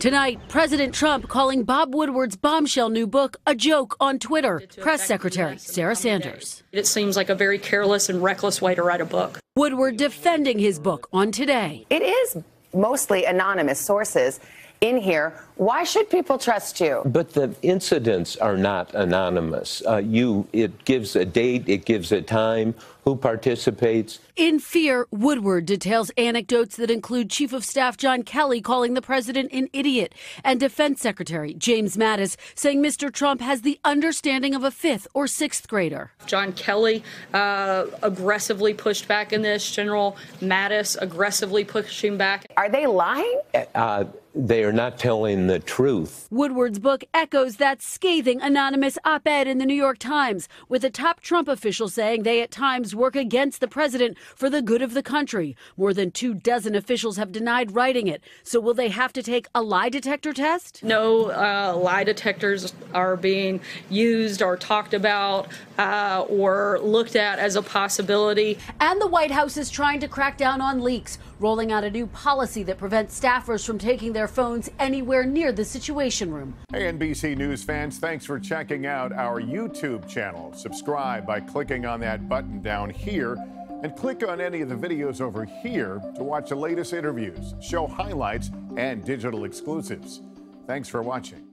Tonight, President Trump calling Bob Woodward's Bombshell new book a joke on Twitter. Press Secretary Sarah Sanders. It seems like a very careless and reckless way to write a book. Woodward defending his book on Today. It is mostly anonymous sources in here. Why should people trust you? But the incidents are not anonymous. It gives a date, it gives a time, who participates. In fear, Woodward details anecdotes that include Chief of Staff John Kelly calling the president an idiot and Defense Secretary James Mattis saying Mr. Trump has the understanding of a 5th or 6th grader. John Kelly aggressively pushed back in this. General Mattis aggressively pushing back. Are they lying? They are not telling the truth. Woodward's book echoes that scathing anonymous op-ed in the New York Times, with a top Trump official saying they at times work against the president for the good of the country. More than 24 officials have denied writing it. So will they have to take a lie detector test? No lie detectors are being used or talked about or looked at as a possibility. And the White House is trying to crack down on leaks, rolling out a new policy that prevents staffers from taking their phones anywhere near the Situation Room. Hey, NBC News fans, thanks for checking out our YouTube channel. Subscribe by clicking on that button down here and click on any of the videos over here to watch the latest interviews, show highlights, and digital exclusives. Thanks for watching.